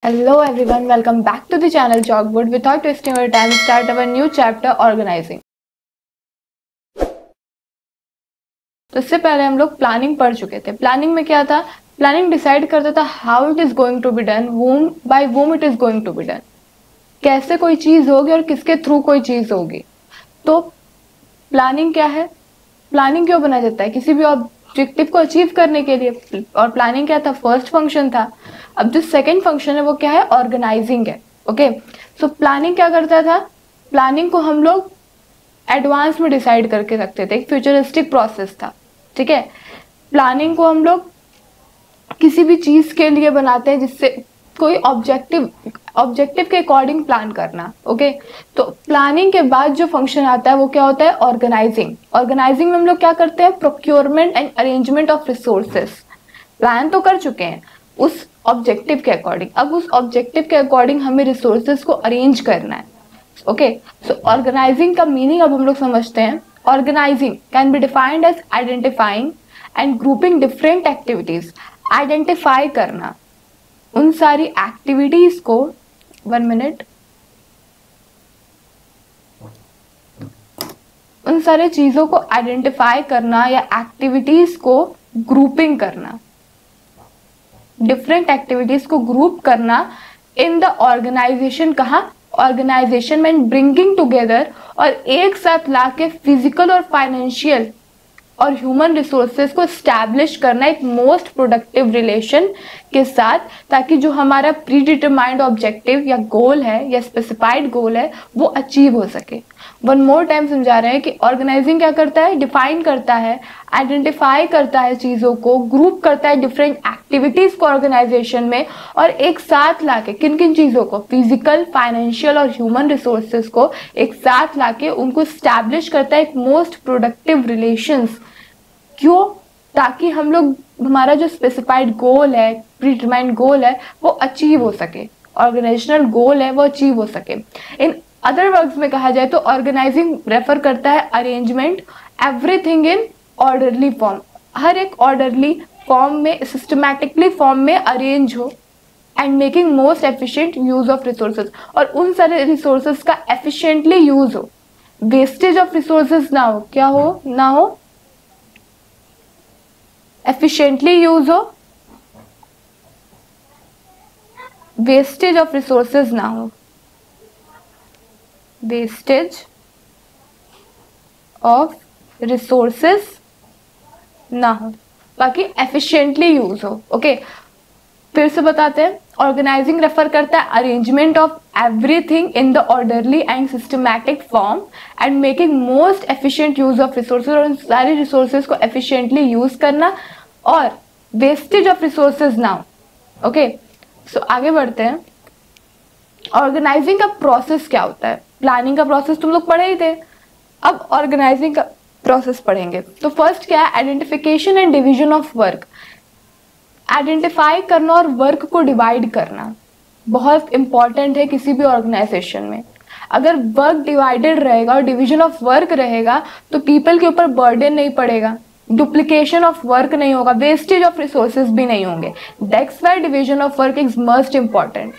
Hello everyone, welcome back to the channel Chalkboard. Without wasting our time, start our new chapter organizing. तो इससे पहले हम लोग planning पढ़ चुके थे। प्लानिंग में क्या था? प्लानिंग डिसाइड करता था how it is going to be done, by whom it is going to be done, कैसे कोई चीज होगी और किसके थ्रू कोई चीज होगी। तो प्लानिंग क्या है? प्लानिंग क्यों बनाया जाता है? किसी भी ऑब्जेक्टिव को अचीव करने के लिए। और प्लानिंग क्या था? फर्स्ट फंक्शन था। अब जो सेकंड फंक्शन है वो क्या है? ऑर्गेनाइजिंग है। ओके, सो प्लानिंग क्या करता था? प्लानिंग को हम लोग एडवांस में डिसाइड करके रखते थे, एक फ्यूचरिस्टिक प्रोसेस था। ठीक है, प्लानिंग को हम लोग किसी भी चीज के लिए बनाते हैं जिससे कोई ऑब्जेक्टिव के अकॉर्डिंग प्लान करना। ओके, तो प्लानिंग के बाद जो फंक्शन आता है वो क्या होता है? ऑर्गेनाइजिंग। ऑर्गेनाइजिंग में हम लोग क्या करते हैं? Procurement and arrangement of resources. Plan तो कर चुके हैं उस ऑब्जेक्टिव के अकॉर्डिंग, अब उस ऑब्जेक्टिव के अकॉर्डिंग हमें रिसोर्सेज को अरेंज करना है। ओके, सो ऑर्गेनाइजिंग का मीनिंग अब हम लोग समझते हैं। Organizing can be defined as identifying and grouping different activities. Identify करना उन सारी एक्टिविटीज को, 1 मिनट, उन सारे चीजों को आइडेंटिफाई करना या एक्टिविटीज को ग्रुपिंग करना, डिफरेंट एक्टिविटीज को ग्रुप करना इन द ऑर्गेनाइजेशन। कहा? ऑर्गेनाइजेशन में ब्रिंगिंग टुगेदर, और एक साथ लाके फिजिकल और फाइनेंशियल और ह्यूमन रिसोर्सेज को स्टैब्लिश करना एक मोस्ट प्रोडक्टिव रिलेशन के साथ, ताकि जो हमारा प्री डिटरमाइंड ऑब्जेक्टिव या गोल है या स्पेसिफाइड गोल है वो अचीव हो सके। वन मोर टाइम समझा रहे हैं कि ऑर्गेनाइजिंग क्या करता है? डिफाइन करता है, आइडेंटिफाई करता है चीजों को, ग्रुप करता है डिफरेंट एक्टिविटीज को ऑर्गेनाइजेशन में, और एक साथ लाके किन किन चीजों को? फिजिकल, फाइनेंशियल और ह्यूमन रिसोर्सेज को एक साथ लाके उनको स्टैब्लिश करता है एक मोस्ट प्रोडक्टिव रिलेशंस। क्यों? ताकि हम लोग, हमारा जो स्पेसिफाइड गोल है, प्रीडिटरमाइंड गोल है, वो अचीव हो सके, ऑर्गेनाइजेशनल गोल है वो अचीव हो सके। इन अदर वर्ड्स में कहा जाए तो ऑर्गेनाइजिंग रेफर करता है arrangement, everything in orderly form. हर एक ऑर्डरली फॉर्म में, सिस्टमैटिकली फॉर्म में अरेंज हो, and making most efficient use of resources, और उन सारे रिसोर्सेज का एफिशिएंटली यूज हो, वेस्टेज ऑफ रिसोर्सेज ना हो। क्या हो? ना हो, एफिशिएंटली यूज हो, वेस्टेज ऑफ रिसोर्सेज ना हो, वेस्टेज ऑफ रिसोर्सेज ना हो, बाकी एफिशिएंटली यूज हो। ओके, फिर से बताते हैं। ऑर्गेनाइजिंग रेफर करता है arrangement of everything in the orderly and systematic form and making most efficient use of resources, और उन सारे रिसोर्सेज को एफिशिएंटली यूज करना और वेस्टेज ऑफ रिसोर्सेज ना हो। ओके, सो आगे बढ़ते हैं। ऑर्गेनाइजिंग का प्रोसेस क्या होता है? प्लानिंग का प्रोसेस तुम लोग पढ़े ही थे, अब ऑर्गेनाइजिंग का प्रोसेस पढ़ेंगे। तो फर्स्ट क्या है? Identification and division of work. Identify करना और वर्क को डिवाइड करना बहुत इंपॉर्टेंट है किसी भी ऑर्गेनाइजेशन में। अगर वर्क डिवाइडेड रहेगा और डिवीजन ऑफ वर्क रहेगा तो पीपल के ऊपर बर्डन नहीं पड़ेगा, डुप्लीकेशन ऑफ वर्क नहीं होगा, वेस्टेज ऑफ रिसोर्सेज भी नहीं होंगे। That's why division of work is most important.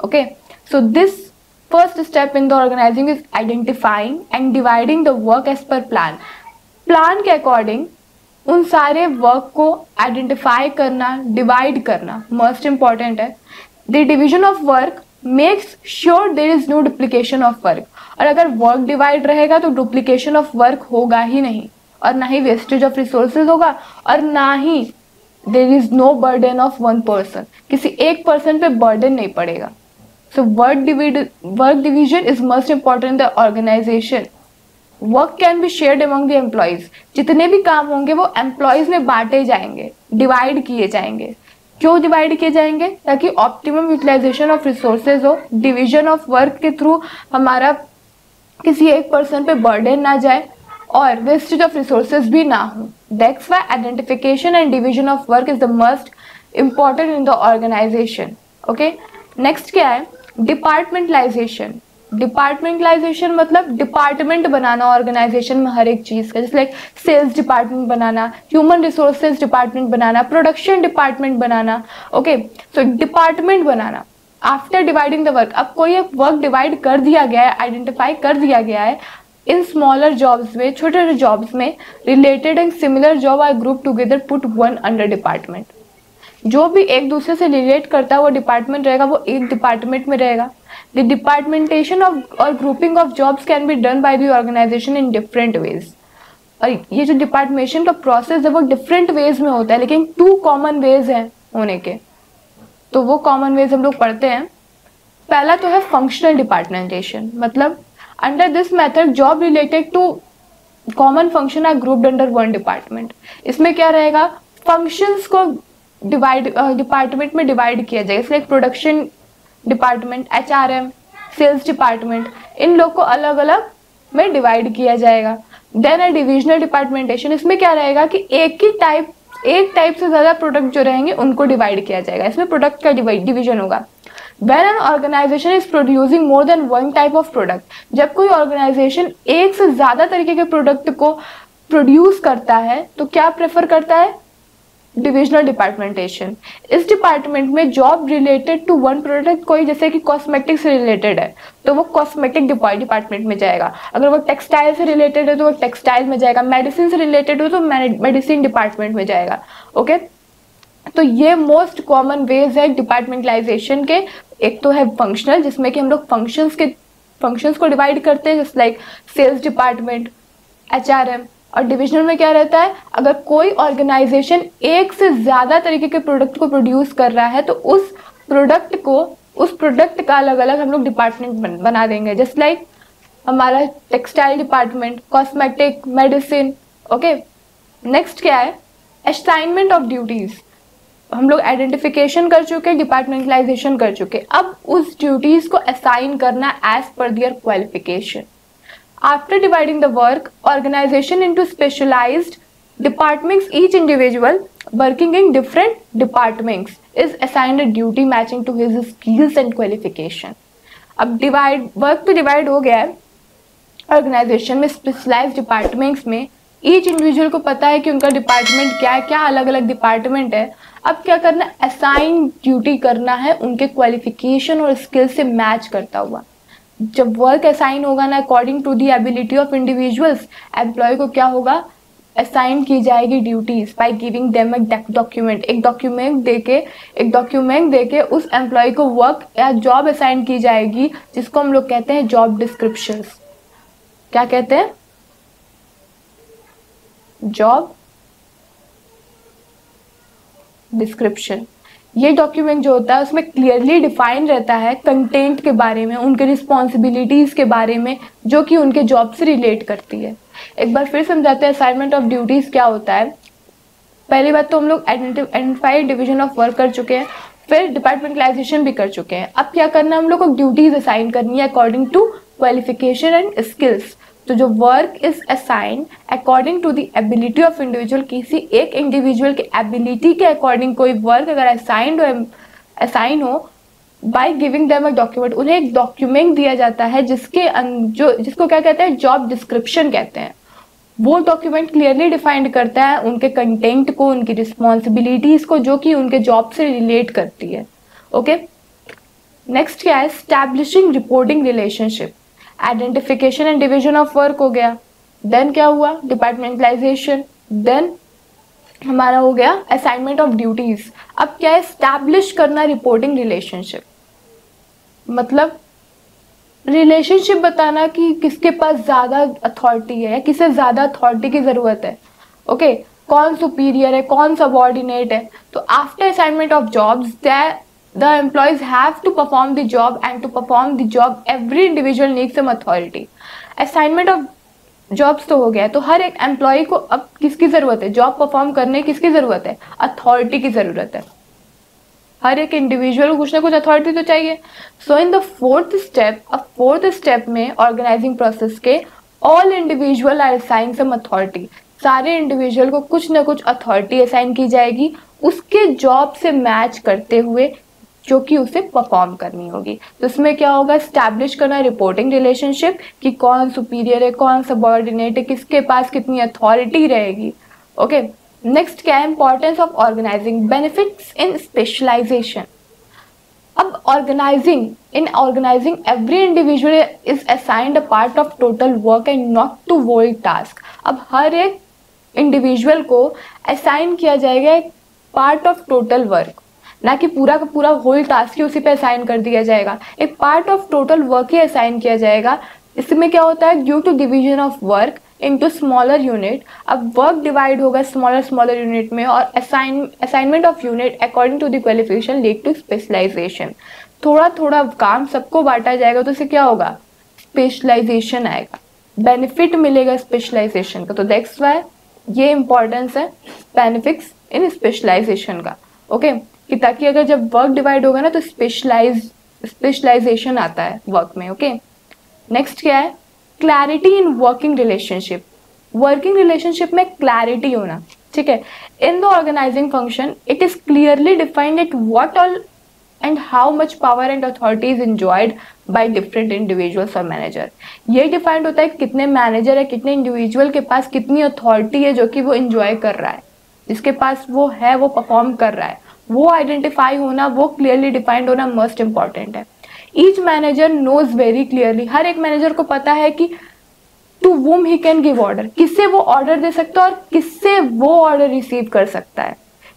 Okay, so this first step in the organizing is identifying and dividing the work as per plan. Plan के according उन सारे work को identify करना, divide करना most important है। The division of work makes sure there is no duplication of work, और अगर work divide रहेगा तो डुप्लीकेशन ऑफ वर्क होगा ही नहीं, और ना ही वेस्टेज ऑफ रिसोर्सेज होगा, और ना ही there is no burden of one person, किसी एक पर्सन पे बर्डन नहीं पड़ेगा। So work division is most important in the organization. Work can be shared among the employees. जितने भी काम होंगे वो एम्प्लॉयज में बांटे जाएंगे, डिवाइड किए जाएंगे। क्यों डिवाइड किए जाएंगे? ताकि ऑप्टिमम यूटिलाइजेशन ऑफ रिसोर्सेज हो, डिवीजन ऑफ वर्क के थ्रू हमारा किसी एक पर्सन पे बर्डन ना जाए और वेस्टेज ऑफ रिसोर्सेज भी ना हो। That's why identification and division of work is the most important in the organization. Okay, next क्या है? डिपार्टमेंटलाइजेशन। डिपार्टमेंटलाइजेशन मतलब डिपार्टमेंट बनाना ऑर्गेनाइजेशन में हर एक चीज का, जैसे लाइक सेल्स डिपार्टमेंट बनाना, ह्यूमन रिसोर्सेज डिपार्टमेंट बनाना, प्रोडक्शन डिपार्टमेंट बनाना। ओके, सो डिपार्टमेंट बनाना आफ्टर डिवाइडिंग द वर्क, अब कोई एक वर्क डिवाइड कर दिया गया है, आइडेंटिफाई कर दिया गया है इन स्मॉलर जॉब्स में, छोटे छोटे जॉब्स में, related and similar job are group together put one under department. जो भी एक दूसरे से रिलेट करता है वो डिपार्टमेंट रहेगा, वो एक डिपार्टमेंट में रहेगा। द डिपार्टमेंटेशन ऑफ और grouping of jobs can be done by the organization in different ways. और ये जो डिपार्टमेंटेशन का प्रोसेस है वो डिफरेंट वेज में होता है, लेकिन 2 कॉमन वेज हैं होने के, तो वो कॉमन वेज हम लोग पढ़ते हैं। पहला तो है फंक्शनल डिपार्टमेंटेशन, मतलब under this method job related to common function are grouped under one department. इसमें क्या रहेगा, फंक्शंस को डिपार्टमेंट में डिवाइड किया जाएगा, इसलिए production department, HRM, sales department, इन लोग को अलग अलग में डिवाइड किया जाएगा। देन अ डिविजनल डिपार्टमेंटेशन, इसमें क्या रहेगा कि एक टाइप से ज्यादा प्रोडक्ट जो रहेंगे उनको डिवाइड किया जाएगा, इसमें प्रोडक्ट का डिवीजन होगा। When an organization is producing more than one type of product, जब कोई ऑर्गेनाइजेशन एक से ज्यादा तरीके के प्रोडक्ट को प्रोड्यूस करता है तो क्या प्रेफर करता है, डिविजनल डिपार्टमेंटेशन। इस डिपार्टमेंट में job related to one product, कोई जैसे कि कॉस्मेटिक से रिलेटेड है तो वो कॉस्मेटिक डिपार्टमेंट में जाएगा, अगर वो टेक्सटाइल से रिलेटेड है तो वो टेक्सटाइल में जाएगा, मेडिसिन से रिलेटेड हो तो मेडिसिन डिपार्टमेंट में जाएगा। ओके, तो ये मोस्ट कॉमन वेज है डिपार्टमेंटलाइजेशन के। एक तो है फंक्शनल, जिसमें कि हम लोग फंक्शंस को डिवाइड करते हैं, जैसे लाइक सेल्स डिपार्टमेंट, HRM। और डिविजनल में क्या रहता है, अगर कोई ऑर्गेनाइजेशन एक से ज्यादा तरीके के प्रोडक्ट को प्रोड्यूस कर रहा है तो उस प्रोडक्ट का अलग अलग हम लोग डिपार्टमेंट बना देंगे, जस्ट लाइक हमारा textile department, cosmetic, medicine. Okay, next क्या है, असाइनमेंट ऑफ ड्यूटीज। हम लोग आइडेंटिफिकेशन कर चुके, डिपार्टमेंटलाइजेशन कर चुके, अब उस ड्यूटीज को असाइन करना as per their qualification. After dividing the work organization into specialized departments, each individual working in different departments is assigned a duty matching to his skills and qualification. अब work तो divide हो गया है organization में, specialized departments में each individual को पता है कि उनका डिपार्टमेंट क्या है, क्या अलग अलग डिपार्टमेंट है। अब क्या करना, असाइन ड्यूटी करना है उनके क्वालिफिकेशन और स्किल से मैच करता हुआ। जब वर्क असाइन होगा ना according to the ability of individuals, employ को क्या होगा, असाइन की जाएगी duties by giving them a document. एक डॉक्यूमेंट देके उस एम्प्लॉय को वर्क या जॉब असाइन की जाएगी, जिसको हम लोग कहते हैं जॉब डिस्क्रिप्शंस। क्या कहते हैं, जॉब डिस्क्रिप्शन। ये डॉक्यूमेंट जो होता है उसमें क्लियरली डिफाइन रहता है कंटेंट के बारे में, उनके रिस्पॉन्सिबिलिटीज के बारे में, जो कि उनके जॉब से रिलेट करती है। एक बार फिर समझाते हैं असाइनमेंट ऑफ ड्यूटीज क्या होता है। पहली बात तो हम लोग आइडेंटिफाई डिवीजन ऑफ वर्क कर चुके हैं, फिर डिपार्टमेंटलाइजेशन भी कर चुके हैं। अब क्या करना है, हम लोग को ड्यूटीज असाइन करनी है according to qualification and skills. तो जो work is assign according to the ability of individual, किसी एक इंडिविजुअल के एबिलिटी के अकॉर्डिंग कोई वर्क अगर असाइन हो bye giving them a document, उन्हें एक डॉक्यूमेंट दिया जाता है जिसको क्या कहते हैं, जॉब डिस्क्रिप्शन कहते हैं। वो डॉक्यूमेंट क्लियरली डिफाइंड करता है उनके कंटेंट को, उनकी रिस्पॉन्सिबिलिटीज को, जो कि उनके जॉब से रिलेट करती है। ओके, नेक्स्ट क्या है, establishing reporting relationship. Identification and division of work हो गया, देन क्या हुआ, डिपार्टमेंटलाइजेशन, देन हमारा हो गया असाइनमेंट ऑफ ड्यूटीज। अब क्या है, स्टैब्लिश करना रिपोर्टिंग रिलेशनशिप, मतलब रिलेशनशिप बताना कि किसके पास ज्यादा अथॉरिटी है या किसे ज्यादा अथॉरिटी की जरूरत है। ओके, कौन सुपीरियर है, कौन सबऑर्डिनेट है। तो after assignment of jobs the employees have to perform the job, and to perform the job every individual needs some authority. assignment of jobs तो हो गया, तो हर एक एम्प्लॉय को अब किसकी जरूरत है, जॉब परफॉर्म करने किसकी जरूरत है, अथॉरिटी की जरूरत है। हर एक इंडिविजुअल को कुछ ना कुछ अथॉरिटी तो चाहिए। So in the fourth step में ऑर्गेनाइजिंग प्रोसेस के all individual are assigned some authority. सारे इंडिविजुअल को कुछ ना कुछ अथॉरिटी असाइन की जाएगी उसके जॉब से मैच करते हुए, जो कि उसे परफॉर्म करनी होगी। तो इसमें क्या होगा, स्टैब्लिश करना रिपोर्टिंग रिलेशनशिप कि कौन सुपीरियर है, कौन सबऑर्डिनेट है, किसके पास कितनी अथॉरिटी रहेगी। ओके, नेक्स्ट क्या है, importance of organizing benefits in specialization. अब in organizing every individual is assigned a part of total work and not to whole task. अब हर एक इंडिविजुअल को असाइन किया जाएगा एक पार्ट ऑफ टोटल वर्क, ना कि पूरा का पूरा होल टास्क ही उसी पे असाइन कर दिया जाएगा, एक पार्ट ऑफ टोटल वर्क ही असाइन किया जाएगा। इसमें क्या होता है, due to division of work into smaller unit, अब वर्क डिवाइड होगा स्मॉलर यूनिट में, और assignment of unit according to the qualification lead to specialization. थोड़ा थोड़ा काम सबको बांटा जाएगा तो इससे क्या होगा, स्पेशलाइजेशन आएगा, बेनिफिट मिलेगा स्पेशलाइजेशन का। तो दैट्स व्हाई ये इंपॉर्टेंस है बेनिफिट्स इन स्पेशलाइजेशन का, ओके कि ताकि अगर जब वर्क डिवाइड होगा ना तो स्पेशलाइजेशन आता है वर्क में, ओके। नेक्स्ट क्या है, clarity in working relationship. Working relationship में क्लैरिटी होना, ठीक है। In the organizing function it is clearly defined at what all and how much power and authority is enjoyed by different individuals और manager. ये defined होता है कितने manager है, कितने इंडिविजुअल के पास कितनी अथॉरिटी है जो कि वो एंजॉय कर रहा है, जिसके पास वो है वो परफॉर्म कर रहा है, वो आइडेंटिफाई होना, वो क्लियरली डिफाइंड होना मोस्ट इंपॉर्टेंट है। Each manager knows very clearly, हर एक मैनेजर को पता है कि to whom he can give order, किससे वो ऑर्डर दे सकता है और किससे वो ऑर्डर रिसीव कर सकता है,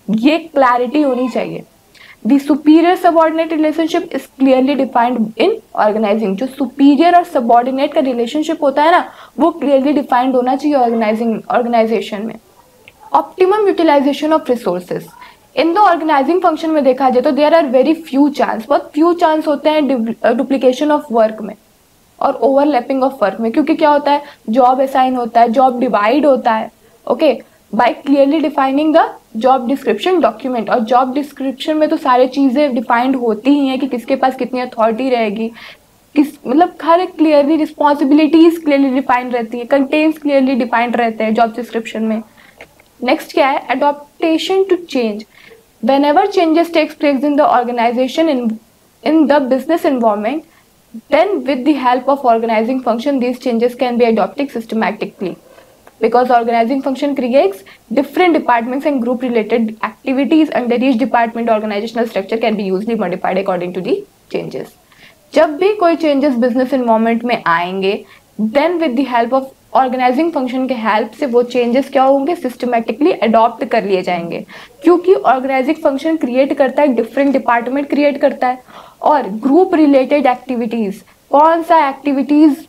ये क्लैरिटी होनी चाहिए। The superior subordinate relationship is clearly defined in organizing. जो सुपीरियर और सबऑर्डिनेट का रिलेशनशिप होता है ना, वो क्लियरली डिफाइंड होना चाहिए ऑर्गेनाइजेशन में। Optimum utilization of resources in the organizing function में देखा जाए तो there are very few chance, बहुत फ्यू चांस होते हैं डुप्लीकेशन ऑफ वर्क में और ओवरलैपिंग ऑफ वर्क में, क्योंकि क्या होता है, जॉब असाइन होता है, जॉब डिवाइड होता है, okay, by clearly defining the job description document. और जॉब डिस्क्रिप्शन में तो सारी चीजें डिफाइंड होती ही हैं कि किसके पास कितनी अथॉरिटी रहेगी, किस मतलब हर एक क्लियरली रिस्पॉन्सिबिलिटीज क्लियरली डिफाइंड रहती है, कंटेंट्स क्लियरली डिफाइंड रहते हैं जॉब डिस्क्रिप्शन में। नेक्स्ट क्या है, adaptation to change. Whenever changes takes place in the organization in the business environment, then with the help of organizing function, these changes can be adopted systematically. Because organizing function creates different departments and group related activities under each department, organizational structure can be usually modified according to the changes. जब भी कोई changes business environment में आएंगे, then with the help of organizing function के help से वो changes क्या होंगे, सिस्टमेटिकली अडॉप्ट कर लिए जाएंगे, क्योंकि ऑर्गेनाइजिंग फंक्शन क्रिएट करता है, डिफरेंट डिपार्टमेंट क्रिएट करता है, और ग्रुप रिलेटेड एक्टिविटीज, कौन सा एक्टिविटीज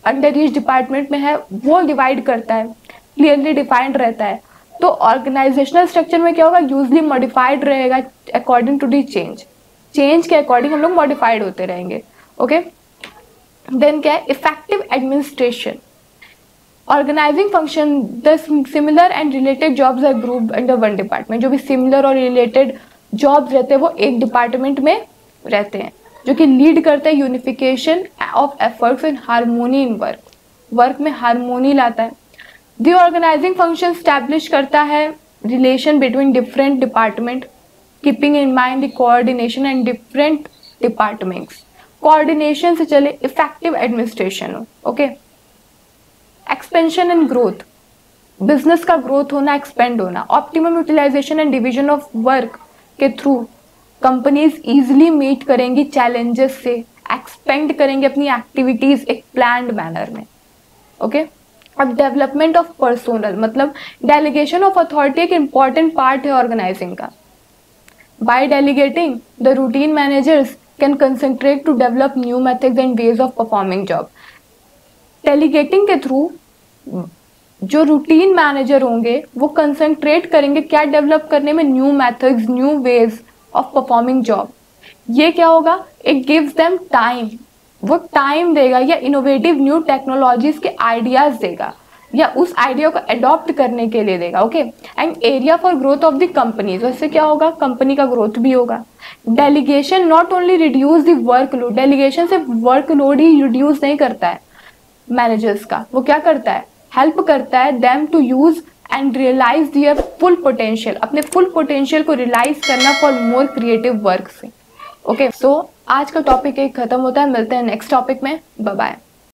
अंडर ईच डिपार्टमेंट में है वो डिवाइड करता है, क्लियरली डिफाइंड रहता है। तो ऑर्गेनाइजेशनल स्ट्रक्चर में क्या होगा, यूजली मॉडिफाइड रहेगा अकॉर्डिंग टू दी चेंज के अकॉर्डिंग हम लोग मॉडिफाइड होते रहेंगे, ओके। देन क्या है, effective administration. Organizing function the similar and related jobs are grouped under one department. जो भी सिमिलर और रिलेटेड जॉब्स रहते हैं वो एक डिपार्टमेंट में रहते हैं, जो कि लीड करते हैं unification of efforts and harmony in work में हार्मोनी लाता है। द ऑर्गेनाइजिंग फंक्शन स्टैब्लिश करता है relation between different department, keeping in mind the coordination and different departments. Coordination से चले इफेक्टिव एडमिनिस्ट्रेशन हो, okay. Expansion and growth, business का growth होना, एक्सपेंड होना। Optimum utilization and division of work के through companies easily meet करेंगी challenges से, expand करेंगे अपनी एक्टिविटीज एक प्लान्ड मैनर में, ओके। अब डेवलपमेंट ऑफ पर्सोनल, मतलब डेलीगेशन ऑफ अथॉरिटी एक इंपॉर्टेंट पार्ट है ऑर्गेनाइजिंग का। By delegating the routine managers can concentrate to develop new methods and ways of performing job. Delegating के थ्रू जो routine manager होंगे वो कंसंट्रेट करेंगे क्या डेवलप करने में, new methods, new ways of performing job. ये क्या होगा, इट गिव्स देम टाइम, वो टाइम देगा या इनोवेटिव न्यू टेक्नोलॉजीज के आइडियाज देगा या उस आइडिया को अडॉप्ट करने के लिए देगा, okay. And area for growth of the companies, इससे क्या होगा, कंपनी का ग्रोथ भी होगा। Delegation not only reduce the workload, delegation से वर्कलोड ही रिड्यूस नहीं करता है मैनेजर्स का, वो क्या करता है, हेल्प करता है them to use and realize their full potential, अपने फुल पोटेंशियल को रियलाइज करना फॉर मोर क्रिएटिव वर्क से, ओके। सो आज का टॉपिक एक खत्म होता है, मिलते हैं नेक्स्ट टॉपिक में, बाय बाय।